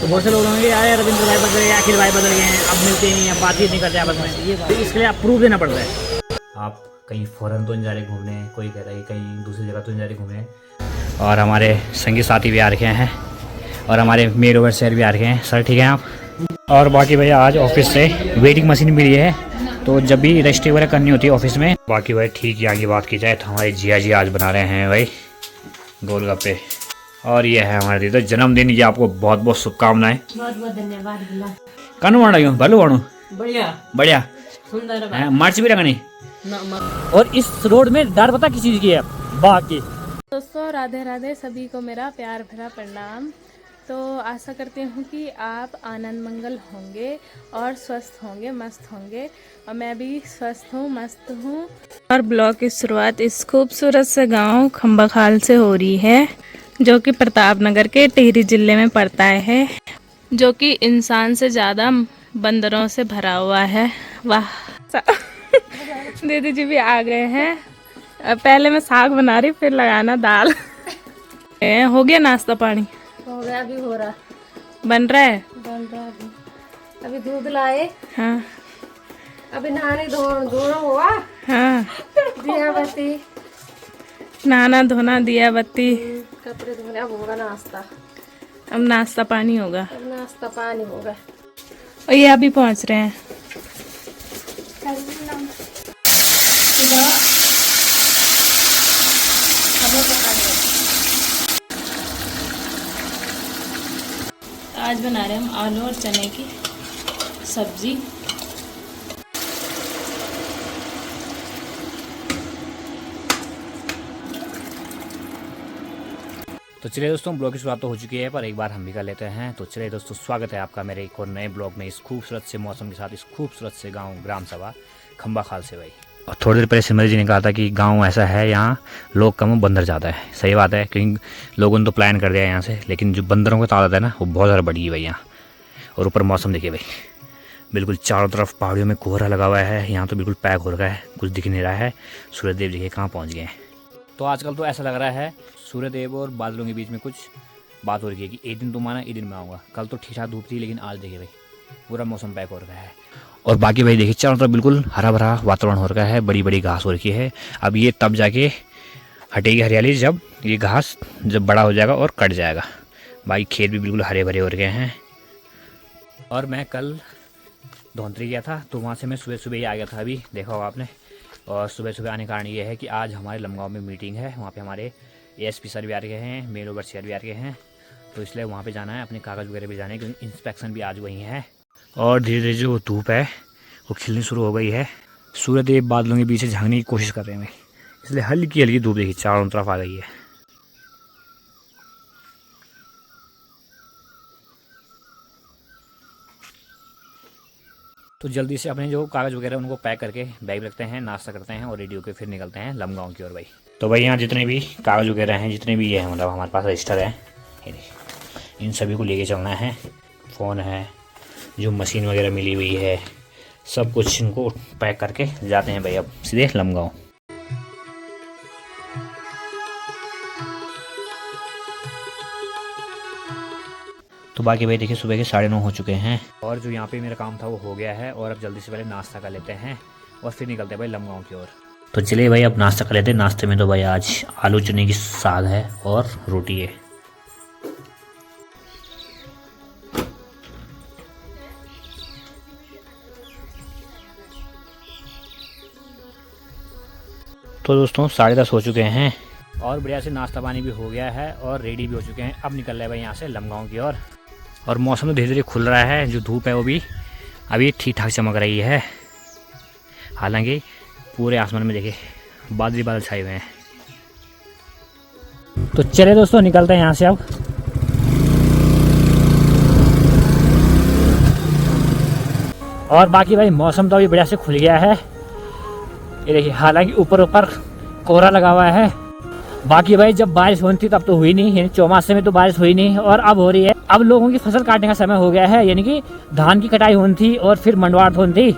तो बहुत से लोग होंगे यार रविंद्र भाई बदल गए, अखिल भाई बदल गए हैं, अब मिलते नहीं है, बातचीत नहीं करते आपस में, तो इसके लिए आप प्रूफ देना पड़ता है। आप कहीं फॉरेन तो नहीं जा रहे घूमने, कोई कह रहा है कहीं दूसरी जगह तो नहीं जा रहे घूमने। और हमारे संगी साथी भी आ रखे हैं और हमारे मेल ओवर शेयर भी आ रखे हैं। सर ठीक है आप? और बाकी भैया आज ऑफिस से वेटिंग मशीन मिली है, तो जब भी रजिस्ट्री वगैरह करनी होती है ऑफिस में। बाकी भाई ठीक यहाँ की बात की जाए तो हमारे जिया जी आज बना रहे हैं भाई गोलगप्पे, और ये है हमारे दीदी जन्मदिन, ये आपको बहुत बहुत शुभकामनाएं। बहुत बहुत धन्यवाद। कनु वाणा क्यों भलू वाणु बढ़िया बढ़िया सुंदर मर्च भी रखनी। और इस रोड में डर पता किस चीज की है? बाघ की। दोस्तों राधे राधे, सभी को मेरा प्यार भरा प्रणाम। तो आशा करती हूँ कि आप आनंद मंगल होंगे और स्वस्थ होंगे, मस्त होंगे, और मैं भी स्वस्थ हूँ, मस्त हूँ। और ब्लॉग की शुरुआत इस खूबसूरत से गांव खम्बाखाल से हो रही है, जो कि प्रतापनगर के टिहरी जिले में पड़ता है, जो कि इंसान से ज़्यादा बंदरों से भरा हुआ है। वाह दीदी जी भी आ गए हैं। पहले मैं साग बना रही, फिर लगाना दाल। हो गया नाश्ता पानी? हो गया, अभी हो रहा, बन रहा है। अभी दूध लाए। हाँ अभी नहाने धोना हुआ। हाँ, दिया बत्ती, नहाना धोना, दिया बत्ती, कपड़े धोने। अब होगा नाश्ता, अब नाश्ता पानी होगा। अब नाश्ता पानी होगा। और ये अभी पहुंच रहे हैं। आज बना रहे हैं हम आलू और चने की सब्जी। तो चलिए दोस्तों, ब्लॉग की शुरुआत तो हो चुकी है, पर एक बार हम भी कर लेते हैं। तो चलिए दोस्तों, स्वागत है आपका मेरे एक और नए ब्लॉग में, इस खूबसूरत से मौसम के साथ, इस खूबसूरत से गांव ग्राम सभा खम्बाखाल से भाई। और थोड़ी देर पहले सिमर जी ने कहा था कि गांव ऐसा है यहाँ लोग कम बंदर ज़्यादा है। सही बात है, क्योंकि लोगों ने तो प्लान कर दिया यहाँ से, लेकिन जो बंदरों का तादाद है ना वो बहुत ज़्यादा बढ़ी है भाई यहाँ। और ऊपर मौसम देखिए भाई, बिल्कुल चारों तरफ पहाड़ियों में कोहरा लगा हुआ है, यहाँ तो बिल्कुल पैक हो रखा है, कुछ दिख नहीं रहा है। सूर्यदेव देखिए कहाँ पहुँच गए हैं। तो आजकल तो ऐसा लग रहा है सूर्यदेव और बादलों के बीच में कुछ बात हो रही है कि एक दिन तुम आना, एक दिन मैं आऊँगा। कल तो ठीक ठाक धूप थी, लेकिन आज देखिए भाई पूरा मौसम पैक हो रखा है। और बाकी भाई देखिए चारों तरफ बिल्कुल हरा भरा वातावरण हो रखा है, बड़ी बड़ी घास हो रखी है। अब ये तब जाके हटेगी हरियाली जब ये घास जब बड़ा हो जाएगा और कट जाएगा। बाकी खेत भी बिल्कुल हरे भरे हो रखे हैं। और मैं कल धौंतरी गया था, तो वहाँ से मैं सुबह सुबह ही आ गया था, अभी देखा होगा आपने। और सुबह सुबह आने का कारण ये है कि आज हमारे लमगांव में मीटिंग है, वहाँ पे हमारे एएसपी सर भी आ रहे हैं, मेल ओवर शेयर भी आ रहे हैं, तो इसलिए वहाँ पे जाना है, अपने कागज़ वगैरह भी जाना है, क्योंकि इंस्पेक्शन भी आज वही है। और धीरे धीरे जो धूप है वो खिलनी शुरू हो गई है। सूर्यदेव बादलों के बीच से झांकने की कोशिश कर रहे हैं, इसलिए हल्की हल्की धूप देखिए चारों तरफ आ गई है। तो जल्दी से अपने जो कागज़ वगैरह उनको पैक करके बैग रखते हैं, नाश्ता करते हैं और रेडी होकर फिर निकलते हैं लमगांव की ओर भाई। तो भाई यहाँ जितने भी कागज़ वगैरह हैं, जितने भी ये हैं, मतलब हमारे पास रजिस्टर है, इन सभी को लेके चलना है। फ़ोन है, जो मशीन वगैरह मिली हुई है, सब कुछ इनको पैक करके जाते हैं भाई अब सीधे लमगांव। तो बाकी भाई देखिए सुबह के 9:30 हो चुके हैं, और जो यहाँ पे मेरा काम था वो हो गया है। और अब जल्दी से पहले नाश्ता कर लेते हैं और फिर निकलते हैं भाई लमगांव की ओर। तो चलिए भाई अब नाश्ता कर लेते हैं। नाश्ते में तो भाई आज आलू चने की साग है और रोटी है। तो दोस्तों 10:30 हो चुके हैं और बढ़िया से नाश्ता पानी भी हो गया है और रेडी भी हो चुके हैं। अब निकल रहे हैं भाई यहाँ से लमगांव की ओर। और मौसम तो धीरे धीरे खुल रहा है, जो धूप है वो भी अभी ठीक ठाक चमक रही है। हालांकि पूरे आसमान में देखिए बादल ही बादल छाए हुए हैं। तो चले दोस्तों निकलते हैं यहाँ से अब। और बाकी भाई मौसम तो अभी बढ़िया से खुल गया है, ये देखिए। हालांकि ऊपर ऊपर कोहरा लगा हुआ है। बाकी भाई जब बारिश होनी थी तब तो हुई नहीं, यानी चौमासे में तो बारिश हुई नहीं, और अब हो रही है। अब लोगों की फसल काटने का समय हो गया है, यानी कि धान की कटाई होनी थी और फिर मंडवार होनी थी।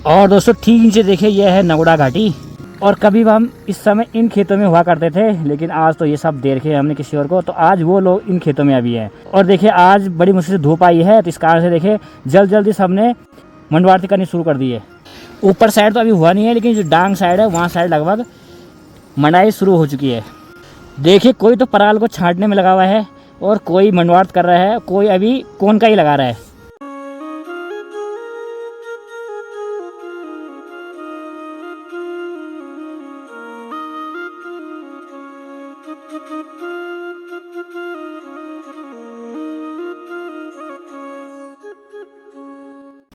और दोस्तों ठीक नीचे देखिए यह है नगोड़ा घाटी। और कभी हम इस समय इन खेतों में हुआ करते थे, लेकिन आज तो ये सब दे रखे हमने किसी और को, तो आज वो लोग इन खेतों में अभी हैं। और देखिए आज बड़ी मुश्किल से धूप आई है, तो इस कारण से देखिए जल्दी सबने मंडवा आरती करनी शुरू कर दी है। ऊपर साइड तो अभी हुआ नहीं है, लेकिन जो डांग साइड है वहाँ साइड लगभग मंडाई शुरू हो चुकी है। देखिए कोई तो पराल को छांटने में लगा हुआ है और कोई मंडवार्थ कर रहा है, कोई अभी कोन का ही लगा रहा है।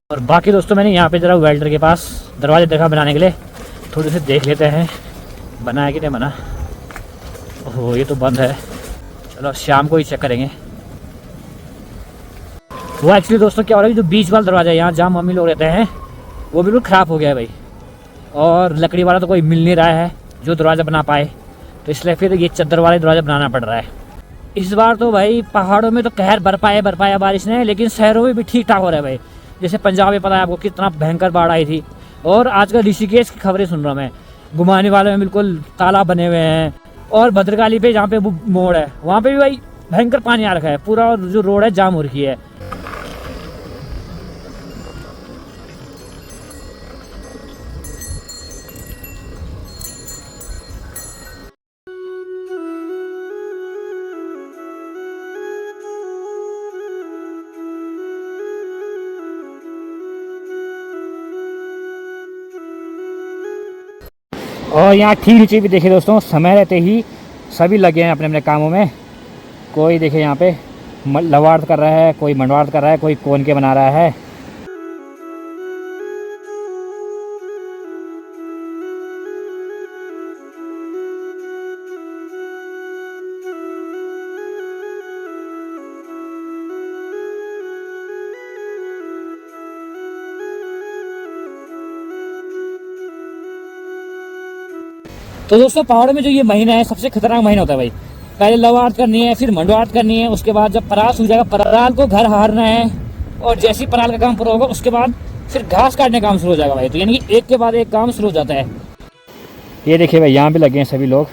और बाकी दोस्तों मैंने यहाँ पे ज़रा वेल्डर के पास दरवाजे देखा बनाने के लिए, थोड़ी सी देख लेते हैं बना है कि नहीं बना। ओहो ये तो बंद है, चलो शाम को ही चेक करेंगे। वो एक्चुअली दोस्तों क्या हो रहा है, जो बीच वाला दरवाज़ा है यहाँ जहाँ मम्मी लोग रहते हैं वो बिल्कुल ख़राब हो गया है भाई, और लकड़ी वाला तो कोई मिल नहीं रहा है जो दरवाज़ा बना पाए, तो इसलिए फिर ये चद्दर वाले दरवाज़ा बनाना पड़ रहा है। इस बार तो भाई पहाड़ों में तो कहर बरपाया बारिश ने, लेकिन शहरों में भी ठीक ठाक हो रहा है भाई। जैसे पंजाब में पता है आपको कितना भयंकर बाढ़ आई थी, और आजकल ऋषिकेश की खबरें सुन रहा हूँ मैं, घुमाने वाले में बिल्कुल तालाब बने हुए हैं, और भद्रकाली पे जहाँ पे वो मोड़ है वहाँ पे भी भाई भयंकर पानी आ रखा है, पूरा जो रोड है जाम हो रखी है। और यहाँ ठीक नीचे भी देखिए दोस्तों, समय रहते ही सभी लगे हैं अपने अपने कामों में। कोई देखिए यहाँ पे लवार्थ कर रहा है, कोई मंडवार्थ कर रहा है, कोई कोन के बना रहा है। तो दोस्तों पहाड़ों में जो ये महीना है सबसे खतरनाक महीना होता है भाई। पहले लवार्थ करनी है, फिर मंडवार्थ करनी है, उसके बाद जब परास हो जाएगा पराल को घर हारना है, और जैसे ही पराल का काम पूरा होगा उसके बाद फिर घास काटने का काम शुरू हो जाएगा भाई। तो यानी कि एक के बाद एक काम शुरू हो जाता है। ये देखिए भाई यहाँ पे लगे हैं सभी लोग।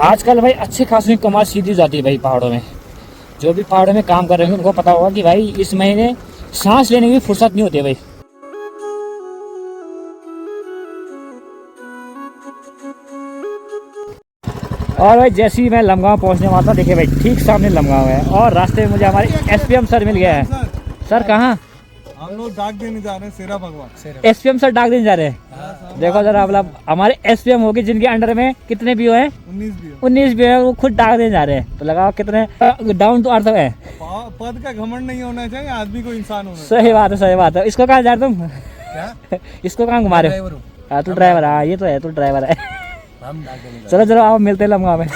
आजकल भाई अच्छी खासी कमाई सीधी जाती है भाई पहाड़ों में। जो भी पहाड़ों में काम कर रहे हैं उनको पता होगा कि भाई इस महीने सांस लेने की फुर्सत नहीं होती है भाई। और भाई जैसे ही मैं लमगांव पहुंचने वाला था, देखिए भाई ठीक सामने लमगांव है, और रास्ते में मुझे हमारे एसपीएम सर मिल गया है। सर कहाँ? हम लोग डाक देने जा रहे हैं सेरा भगवान। एसपीएम सर डाक देने जा रहे हैं। देखो जरा मतलब हमारे एसपीएम हो गए जिनके अंडर में कितने बीओ हैं? 19 बीओ है, वो खुद डाक देने जा रहे हैं। तो लगाओ कितने डाउन टू अर्थ है। पद का घमंड नहीं होना चाहिए, आदमी को इंसान होना। सही बात है, सही बात है। इसको कहाँ जा रहे तुम? क्या? इसको कहाँ घुमा रहे हो? तू ड्राइवर? हाँ ये तो है, तू ड्राइवर है। चलो चलो आओ मिलते हैं लमगांव में।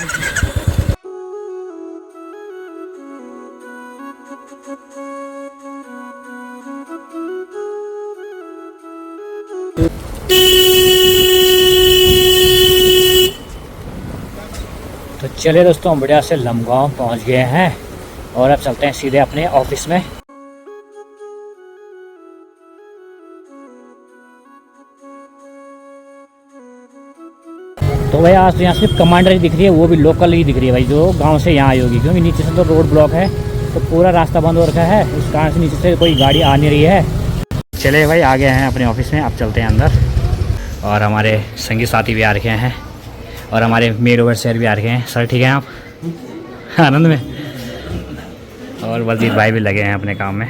तो चलिए दोस्तों हम बढ़िया से लमगांव पहुंच गए हैं, और अब चलते हैं सीधे अपने ऑफिस में। तो भाई आज तो यहाँ सिर्फ कमांडर ही दिख रही है, वो भी लोकल ही दिख रही है भाई, जो गांव से यहाँ आई होगी, क्योंकि नीचे से तो रोड ब्लॉक है, तो पूरा रास्ता बंद हो रखा है, इस कारण से नीचे से कोई गाड़ी आ नहीं रही है। चले भाई आ गए हैं अपने ऑफिस में, अब चलते हैं अंदर। और हमारे संगी साथी भी आ रखे हैं, और हमारे मेड ओवर शेयर भी आ रखे हैं। सर ठीक है आप? आनंद में। और वजीर भाई भी लगे हैं अपने काम में।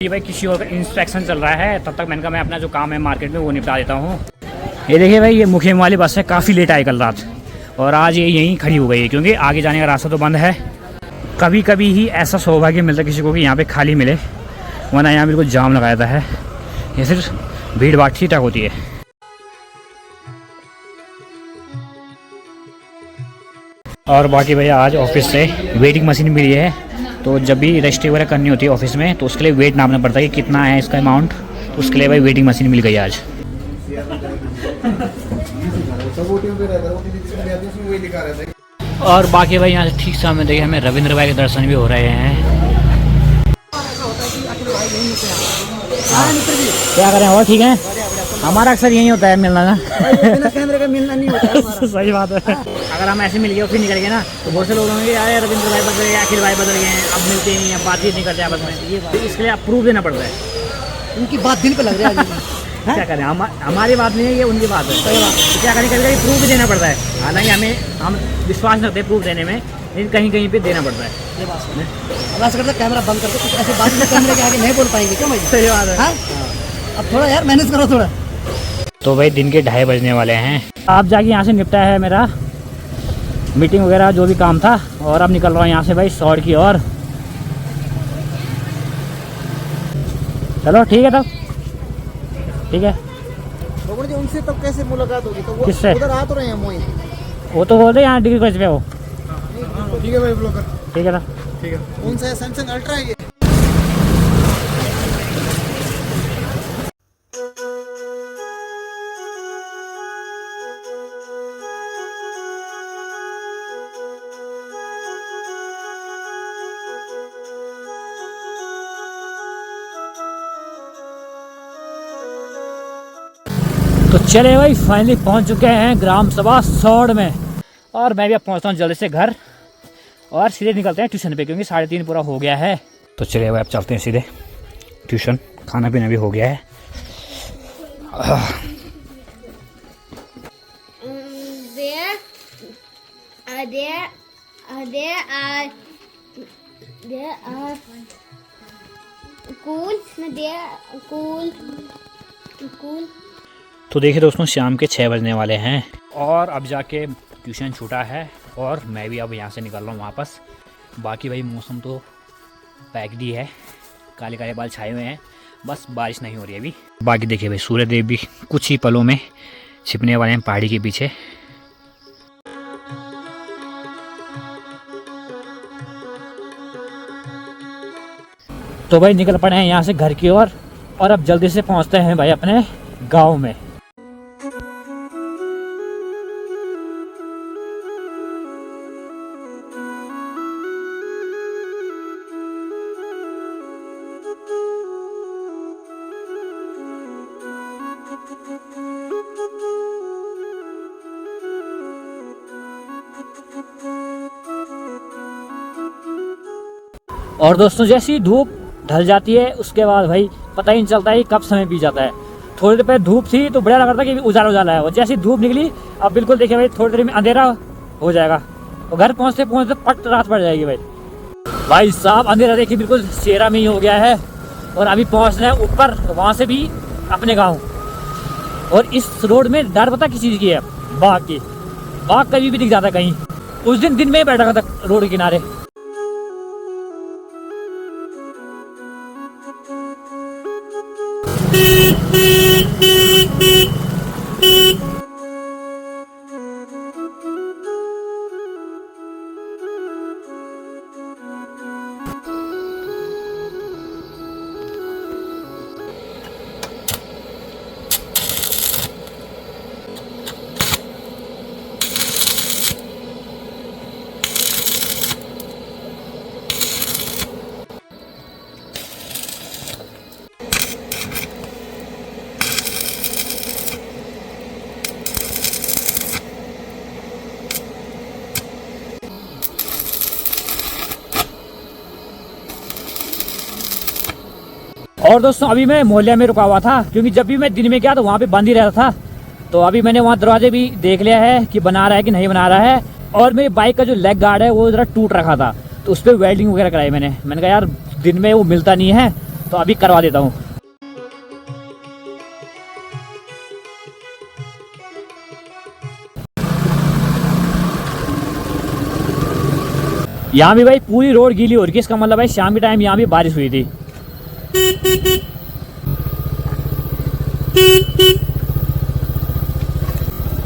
भाई किसी और का इंस्पेक्शन चल रहा है, तब तक मैंने कहा मैं अपना जो काम है मार्केट में वो निपटा देता हूँ। ये देखिए भाई ये मुखिम वाली बस है, काफ़ी लेट आई कल रात, और आज ये यहीं खड़ी हो गई है, क्योंकि आगे जाने का रास्ता तो बंद है। कभी कभी ही ऐसा सौभाग्य मिलता है किसी को कि यहाँ पे खाली मिले, वरना यहाँ बिल्कुल जाम लगा देता है। ये सिर्फ भीड़ भाड़ ठीक ठाक होती है। और बाकी भैया आज ऑफिस से वेटिंग मशीन मिली है, तो जब भी रजिस्ट्री वगैरह करनी होती है ऑफिस में तो उसके लिए वेट नापना पड़ता है कि कितना है इसका अमाउंट, तो उसके लिए भाई वेटिंग मशीन मिल गई आज। और बाकी भाई यहाँ से ठीक सामने देखिए हमें रविंद्र भाई के दर्शन भी हो रहे हैं। क्या करें और ठीक है, हमारा अक्सर यही होता है मिलना ना। कैमरे का मिलना नहीं होता है हमारा। सही बात है। अगर हम ऐसे मिल गए और फिर निकल गए ना तो बहुत से लोग होंगे यार रविंद्र भाई बदल गए, अखिल भाई बदल गए हैं, अब मिलते ही नहीं हैं, बातचीत नहीं करते आपस में। ये बात इसके लिए आप प्रूफ देना पड़ता है। उनकी बात दिल पे लग रही है। क्या करें, हमारी बात नहीं है, ये उनकी बात है। सही बात। तो क्या करें, कभी प्रूफ भी देना पड़ता है। हालांकि हम विश्वास नहीं रखते प्रूफ देने में, लेकिन कहीं कहीं पे देना पड़ता है। ये बात है। अब ऐसा करते कैमरा बंद करके कुछ ऐसी बात कैमरे के आगे नहीं बोल पाएंगे, क्यों भाई? सही बात है। हाँ? अब थोड़ा यार मैनेज करो थोड़ा। तो भाई दिन के 2:30 बजने वाले हैं। आप जाके यहाँ से निपटा है मेरा मीटिंग वगैरह जो भी काम था, और अब निकल रहा हूँ यहाँ से भाई शॉर्ट की ओर। चलो ठीक है तब, ठीक है। तो जी उनसे तब कैसे मुलाकात होगी? तो वो किससे? उधर आ तो रहे हैं मोइन। वो तो बोल रहे यहाँ डिग्री कॉलेज पे हो। ठीक है भाई ब्लॉगर। ठीक है ना, ठीक है। कौन सा है? सैमसंग अल्ट्रा है ये? तो चले भाई फाइनली पहुंच चुके हैं ग्राम सभा सौड़ में, और मैं भी अब पहुंचता हूं जल्दी से घर, और सीधे निकलते हैं ट्यूशन पे क्योंकि 3:30 पूरा हो गया है। तो चलिए भाई अब चलते हैं सीधे ट्यूशन, खाना पीना भी हो गया है। तो देखिए दोस्तों शाम के 6 बजने वाले हैं, और अब जाके ट्यूशन छूटा है, और मैं भी अब यहाँ से निकल रहा हूँ वापस। बाकी भाई मौसम तो पैक्ड ही है, काले काले बाल छाए हुए हैं, बस बारिश नहीं हो रही है अभी। बाकी देखिए भाई सूर्य देव भी कुछ ही पलों में छिपने वाले हैं पहाड़ी के पीछे। तो भाई निकल पड़े हैं यहाँ से घर की ओर, और अब जल्दी से पहुँचते हैं भाई अपने गाँव में। और दोस्तों जैसी धूप ढल जाती है उसके बाद भाई पता ही नहीं चलता है कब समय बीत जाता है। थोड़ी देर पहले धूप थी तो बढ़िया लग रहा था कि उजाला उजाला है, और जैसी धूप निकली अब बिल्कुल देखिए भाई थोड़ी देर में अंधेरा हो जाएगा, और घर पहुंचते पहुंचते पट रात पड़ जाएगी भाई साहब अंधेरा देखिए बिल्कुल शेरा में ही हो गया है। और अभी पहुंचना है ऊपर, वहाँ से भी अपने गाँव। और इस रोड में डर पता किस चीज़ की है? बाघ की। बाघ कभी भी दिख जाता है कहीं। उस दिन में ही बैठा था रोड के किनारे। और दोस्तों अभी मैं मोहल्ले में रुका हुआ था, क्योंकि जब भी मैं दिन में गया तो वहाँ पे बंद ही रहता था। तो अभी मैंने वहाँ दरवाजे भी देख लिया है कि बना रहा है कि नहीं बना रहा है। और मेरी बाइक का जो लेग गार्ड है वो ज़रा टूट रखा था, तो उस पर वेल्डिंग वगैरह कराई मैंने कहा यार दिन में वो मिलता नहीं है तो अभी करवा देता हूँ। यहाँ भी भाई पूरी रोड गीली हो रही है, इसका मतलब भाई शाम के टाइम यहाँ भी बारिश हुई थी।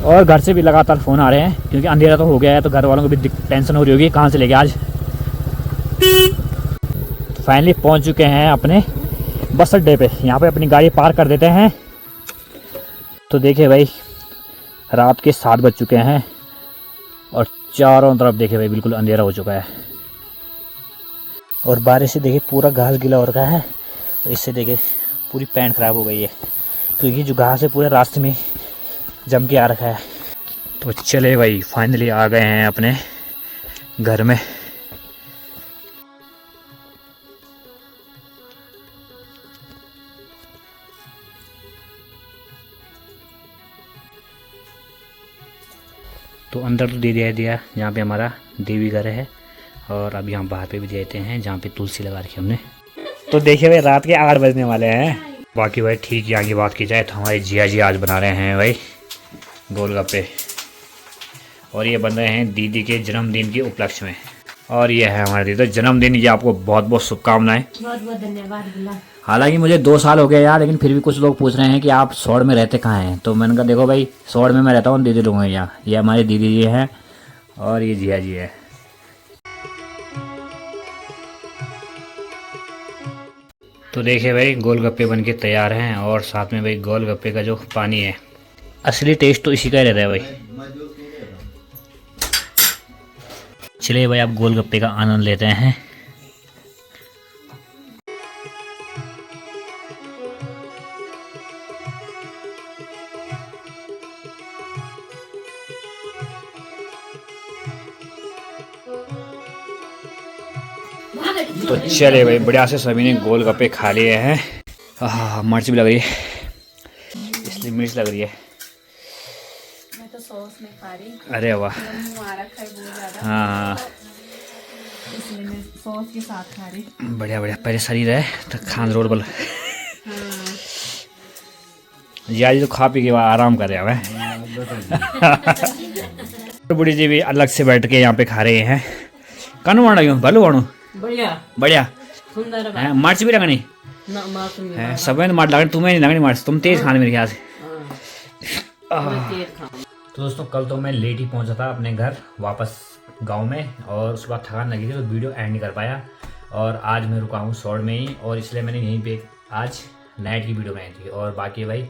और घर से भी लगातार फ़ोन आ रहे हैं क्योंकि अंधेरा तो हो गया है, तो घर वालों को भी टेंशन हो रही होगी कहाँ से लेके आज। तो फाइनली पहुँच चुके हैं अपने बस अड्डे पे। यहाँ पे अपनी गाड़ी पार्क कर देते हैं। तो देखिए भाई रात के 7 बज चुके हैं और चारों तरफ देखिए भाई बिल्कुल अंधेरा हो चुका है। और बारिश से देखिए पूरा घास गीला हो रखा है और इससे देखिए पूरी पैंट ख़राब हो गई है क्योंकि जो घास है पूरे रास्ते में जम के आ रखा है। तो चले भाई फाइनली आ गए हैं अपने घर में। तो अंदर तो दे दिया जहाँ पे हमारा देवी घर है, और अब यहाँ बाहर पे भी देते हैं जहाँ पे तुलसी लगा रखी हमने। तो देखिए भाई रात के 8 बजने वाले हैं। बाकी भाई ठीक यहाँ की बात की जाए तो हमारे जिया जी आज बना रहे हैं भाई गोलगप्पे, और ये बन रहे हैं दीदी के जन्मदिन के उपलक्ष्य में। और ये है हमारे दीदी जन्मदिन, ये आपको बहुत बहुत शुभकामनाएं। बहुत बहुत धन्यवाद। हालांकि मुझे 2 साल हो गए यार, लेकिन फिर भी कुछ लोग पूछ रहे हैं कि आप सौड़ में रहते कहाँ हैं। तो मैंने कहा देखो भाई सौड़ में मैं रहता हूँ, दीदी लोग हैं यहाँ। ये हमारी दीदी जी हैं और ये जिया जी है। तो देखिए भाई गोलगप्पे बन के तैयार हैं, और साथ में भाई गोलगप्पे का जो पानी है असली टेस्ट तो इसी का ही रहता है भाई। चलिए भाई आप गोलगप्पे का आनंद लेते हैं। तो चले भाई बढ़िया से सभी ने गोलगप्पे खा लिए हैं। मिर्च भी लग रही है, इसलिए मिर्च लग रही है। मैं तो सॉस में खा रही, अरे वाह, मुंह आ रखा है बहुत ज़्यादा, हाँ इसलिए मैं सॉस के साथ खा रही। बढ़िया बढ़िया। पहले शरीर है तो खान रोड बल जी तो खा पी के बाद आराम कर रहे हैं। तो बुढ़ी जी भी अलग से बैठ के यहाँ पे खा रहे हैं। कनु वाणा क्यों भलू वाणु बढ़िया बढ़िया सुंदर है। मिर्च भी लगनी ना मार तुम है, सब में मिर्च लगनी, तुम्हें नहीं लगनी मिर्च, तुम तेज खाने मेरे ख्याल से। तो दोस्तों कल तो मैं लेट ही पहुंचा था अपने घर वापस गांव में, और उसके बाद थकान लगी थी तो वीडियो एंड नहीं कर पाया। और आज मैं रुका हूँ सौड़ में ही, और इसलिए मैंने यहीं पे आज नाइट की वीडियो बनाई थी। और बाकी भाई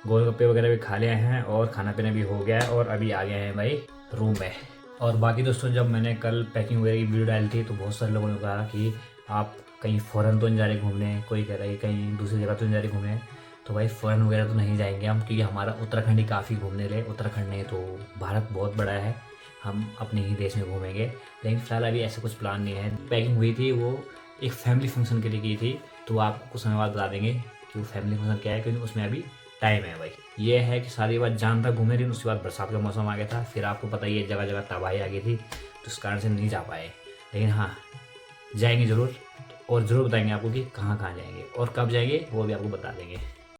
गोलगप्पे वगैरह भी खा लिए हैं और खाना पीना भी हो गया है, और अभी आ गए हैं भाई रूम में। और बाकी दोस्तों जब मैंने कल पैकिंग वगैरह की वीडियो डाली थी तो बहुत सारे लोगों ने कहा कि आप कहीं फ़ॉरेन तो नहीं जा रहे घूमने, कोई कह रहा है कहीं दूसरी जगह तो नहीं जा रहे घूमने। तो भाई फ़ॉरेन वगैरह तो नहीं जाएंगे हम, क्योंकि हमारा उत्तराखंड ही काफ़ी घूमने रहे। उत्तराखंड नहीं तो भारत बहुत बड़ा है, हम अपने ही देश में घूमेंगे। लेकिन फ़िलहाल अभी ऐसा कुछ प्लान नहीं है। पैकिंग हुई थी वो एक फैमिली फंक्शन के लिए की थी, तो वो आपको कुछ समय बाद बता देंगे कि वो फैमिली फंक्शन क्या है, क्योंकि उसमें अभी टाइम है भाई। ये है कि सारी बात जान था घूमे, लेकिन उसके बाद बरसात का मौसम आ गया था, फिर आपको पता ही है जगह जगह तबाही आ गई थी, तो उस कारण से नहीं जा पाए। लेकिन हाँ जाएंगे ज़रूर, और ज़रूर बताएंगे आपको कि कहाँ कहाँ जाएंगे और कब जाएंगे वो भी आपको बता देंगे।